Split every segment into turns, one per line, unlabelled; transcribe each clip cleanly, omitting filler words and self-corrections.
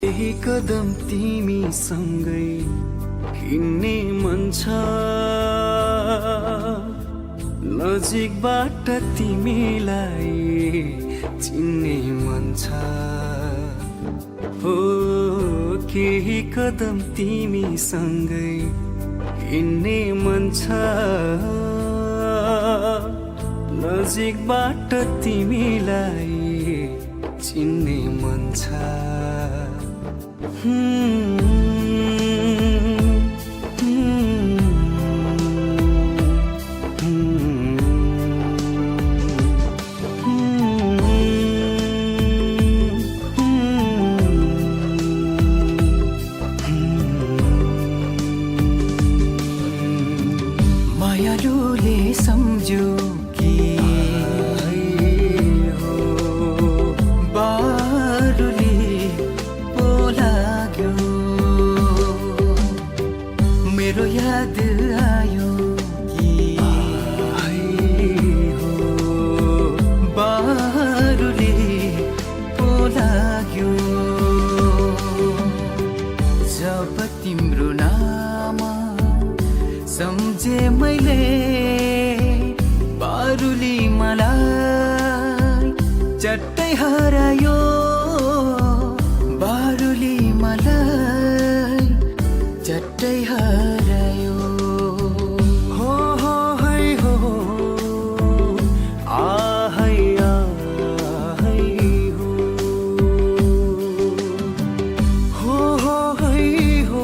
यही कदम तिमीसँगै हिँड्ने मन छ, नजिकबाट तिमीलाई चिन्ने मन छ। हो केही कदम तिमीसँगै हिँड्ने मन छ, नजिकबाट तिमीलाई चिन्ने मन छ।
मायालुले सम्झ्यो कि बारुले पो लाग्यो, मेरो याद आयो कि बारुले पो लाग्यो। जब तिम्रो नाम सम्झे मैले, बारुली मलाई चट्टै हरायो, बारुली मलाई चट्टै हरायो।
हो है हो आ है हो है हो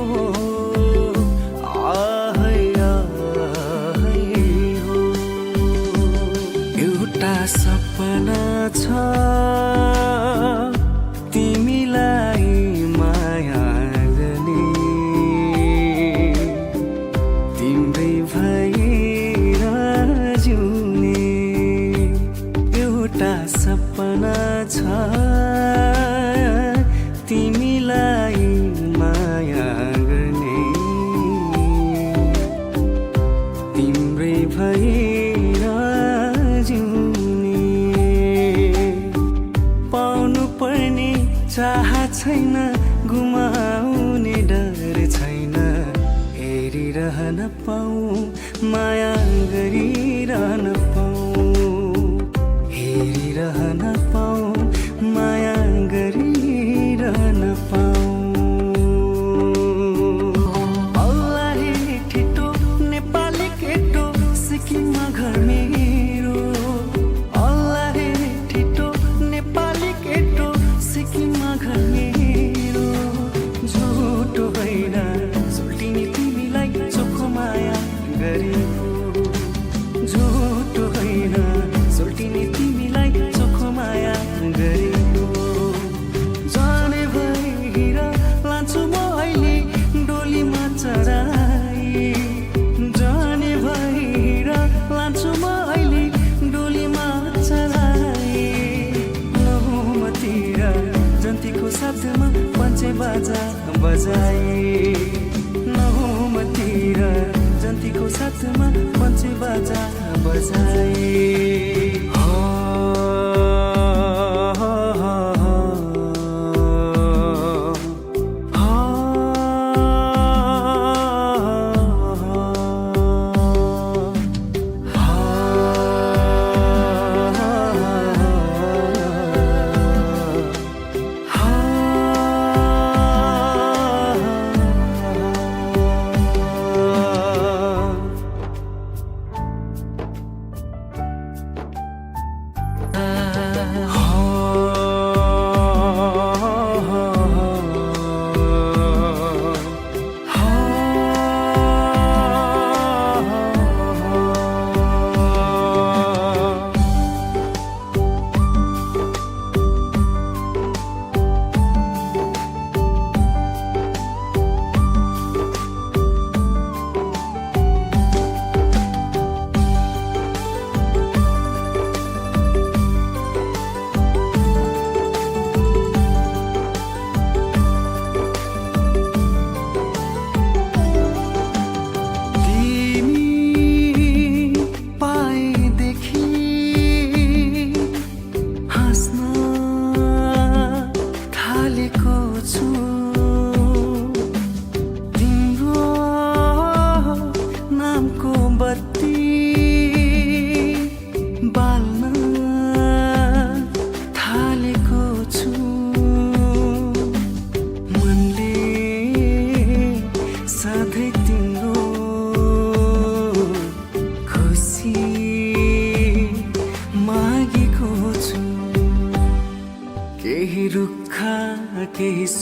आ है हो। एउटा सपना छ तिमीलाई माया गर्ने, तिम्रै भएर जिउने। एउटा सपना छ तिमीलाई माया गर्ने, तिम्रै भएर जिउने। पाउनु पर्ने चाह छैन, गुमाउने डर छैन, हेरिरहन पाऊँ माया गरिरहन पाऊँ, हेरिरहन पाऊँ माया गरिरहन पाऊँ। अल्लाह ठिटो नेपाली केटो सिक्किममा घर मेरो, अल्लाह ठिटो नेपाली केटो सिक्किममा घर मेरो। झुटो होइन सुल्टिने तिमीलाई चोखो माया गरेको, झुटो होइन सुल्टिने तिमीलाई चोखो माया गरेको। जाने भएर लान्छु म अहिले डोलीमा चढाई, जाने भएर लान्छु म अहिले डोलीमा चढाई। नहुमतिर जन्तीको साथमा पञ्चे बाजा बजाए, नहुमतिर जन्तीको साथमा पञ्चे बाजा बजाए।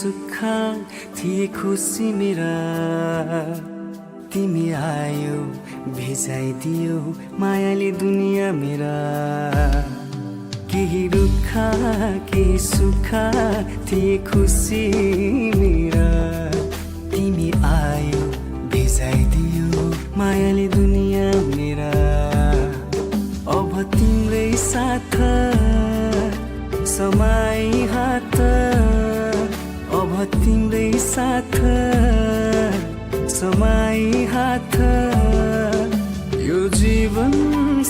सुख थिए खुसी मेरा तिमी आयो भेजाइदियो मायाले दुनिया मेरा केही दुःख केही सुख थिए खुसी मेरा तिमी आयो भेजाइदियो मायाले दुनिया मेरा अब तिम्रै साथ समाई हात अब तिम्रै साथ समाई हात यो जीवन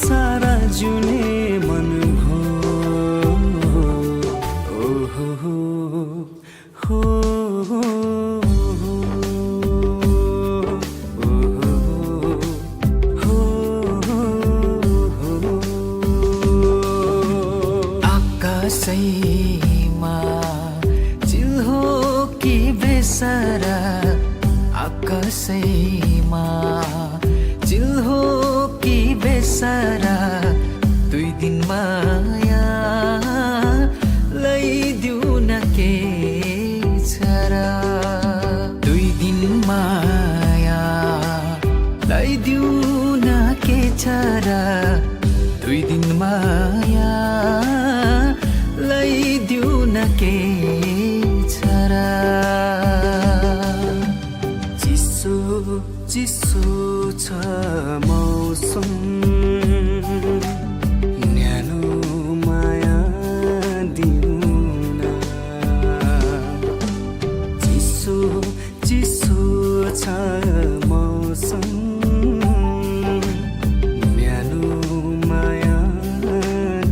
सारा जुने मन भो हो हो
आकाशैमा चिल हो कि बेसारा आकाशैमा चिल हो कि बेसारा दुई दिन माया लैदिउ न के छरा दुई दिन माया लैदिउ न के छरा दुई दिन माया लैदिउ न के छरा
चिसो चिसो छ मौसम न्यानो माया दिनु न चिसो चिसो छ मौसम न्यानो माया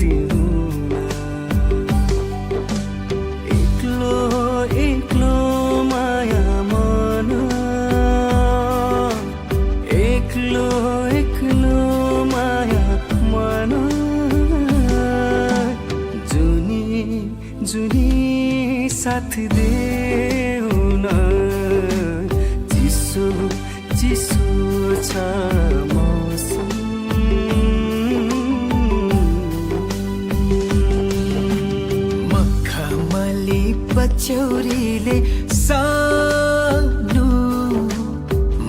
दिनु न एक्लो एक्लो माया मन एक्लो एक्लो माया मन जुनी जुनी साथ देऊ न चिसो चिसो छ मौसम
मखमली पचौरीले सानो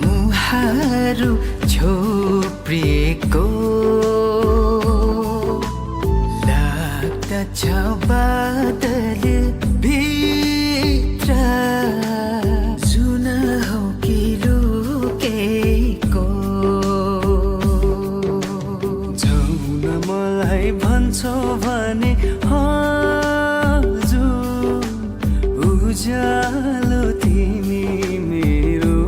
मुहारू छोप्रिएको लाग्दछ बादल भित्र जुन हौ कि लुकेको
जाउन मलाई भन्छौ भने हजुर उज्यालो तिमी मेरो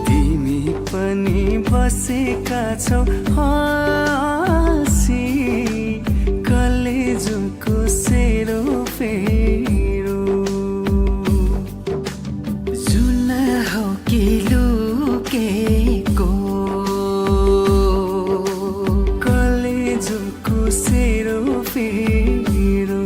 तिमी पनि बसेका छौ हाँसी कलेजोको सेरो फेरो
जुन हौ कि लुकेको
कलेजोको सेरो फेरो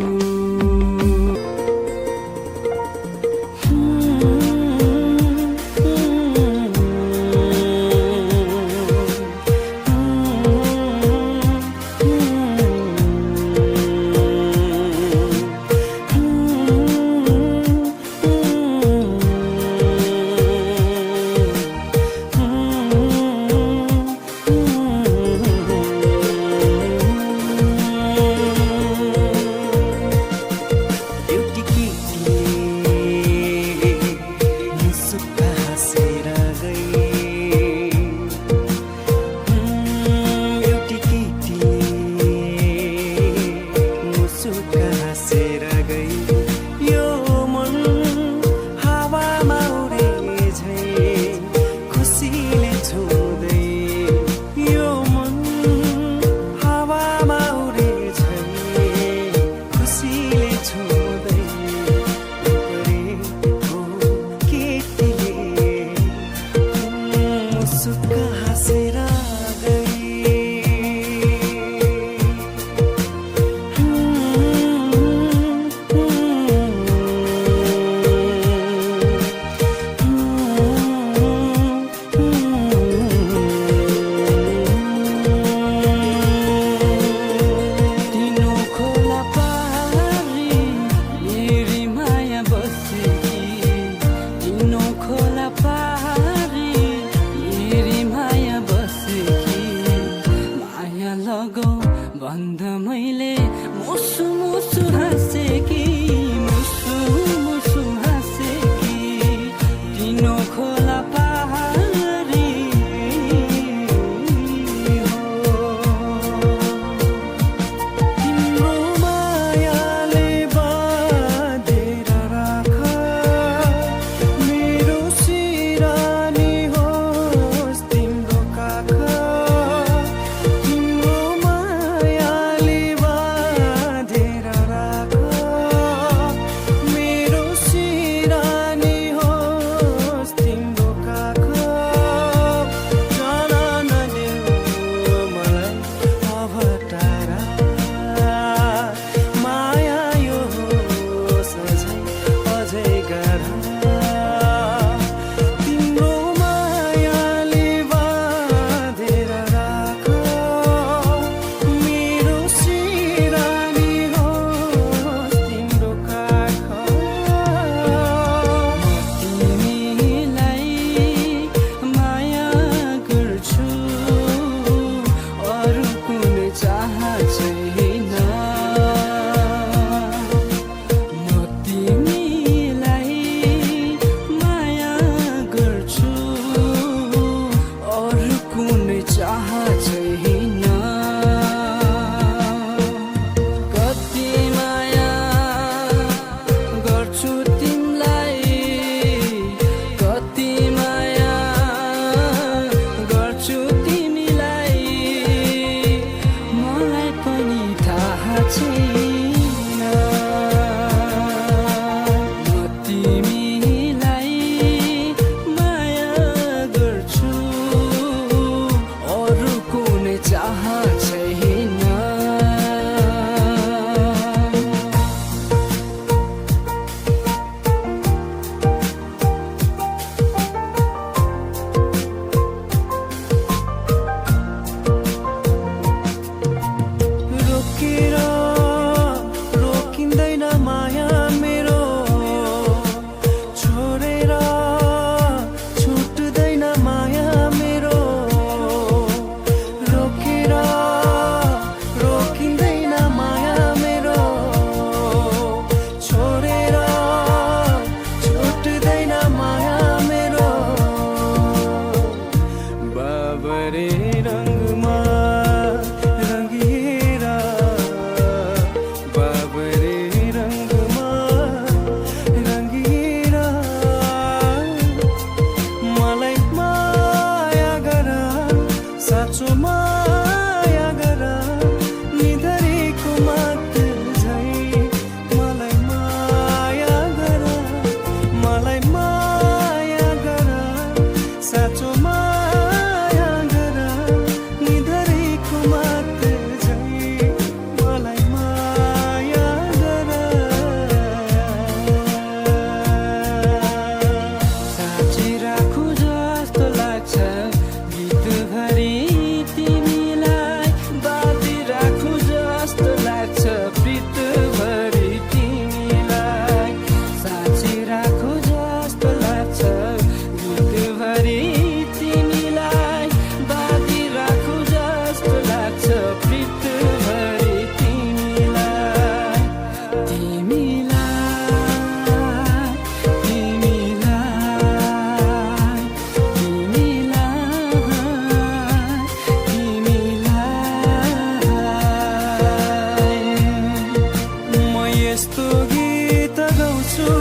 गाउँछु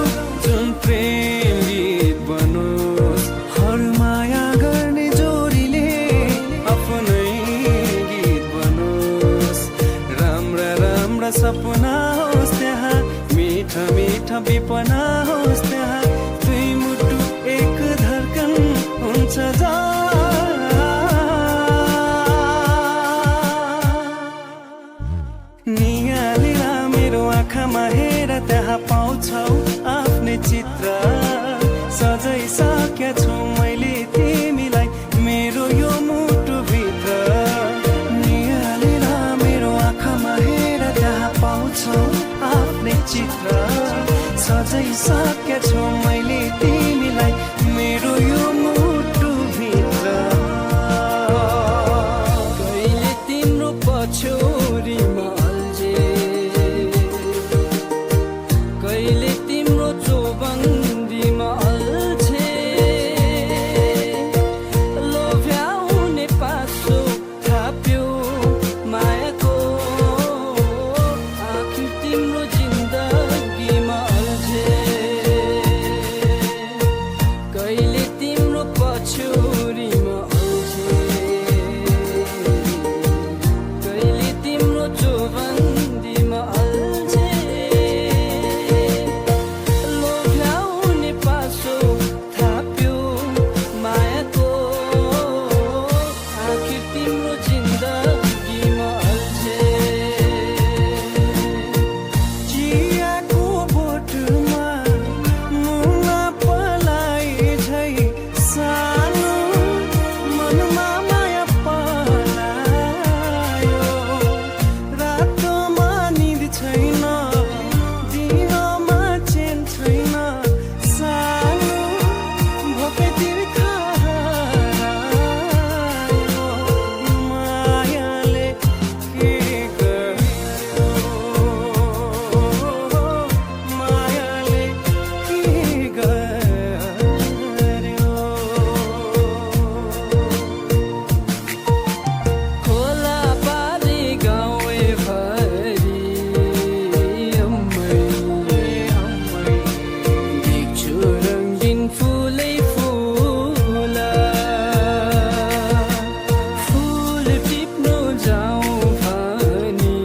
जुन प्रेम गीत बनोस् हर माया गर्ने जोडीले आफ्नै गीत बनोस् राम्रा राम्रा सपना होस् त्यहाँ मीठा मीठा विपना होस् त्यहाँ दुई मुटु एक धड्कन हुन्छ नियालेर मेरो आँखामा हेर त्यहाँ पाउँछौ आफ्नै चित्र सजाइसकेको छु मैले तिमीलाई मेरो यो मुटुभित्र नियालेर मेरो आँखामा हेर त्यहाँ पाउँछौ आफ्नै चित्र सजाइसकेको छु मैले तिमीलाई मेरो यो मुटुभित्र
कहिले तिम्रो पछौरीमा कहिले तिम्रो चौबन्दीमा अल्छे लोभ्याउने पासो थाप्यो मायाको आखिर तिम्रो जिन्दगीमा अल्छे कहिले तिम्रो पछौरीमा अल्छे कहिले तिम्रो चौबन्दीमा अल्छे लोभ्याउने पासो थाप्यो मायाको आखिर तिम्रो जिन्दगीमा अल्छे
चियाको बोटमा मुना पलाइ झै सानो मनमा माया पलायो रातोमा निद छैन दिनमा चेन छैन सानो भोकै तिर्खा हरायो मायाले के गर्यो मायाले के गर्यो
खोला पारी गाउँै भरि देख्छु रङ्गिन फुलै फुल फुल टिप्नु जाउँ भनी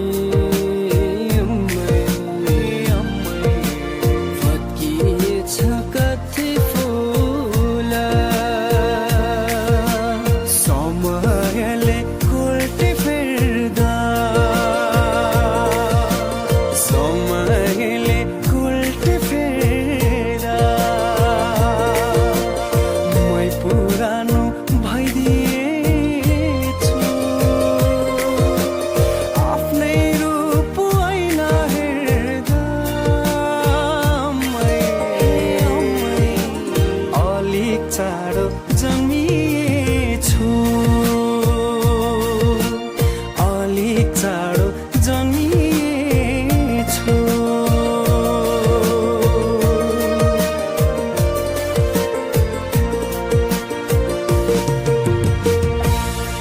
फत्किएछ कति फुल
समयले कोल्टे फेर्दा समयले कोल्टे फेर्दा मै पुरानो भइदिएछु आफ्नै रूप ऐना हेर्दा अलिक चाँडो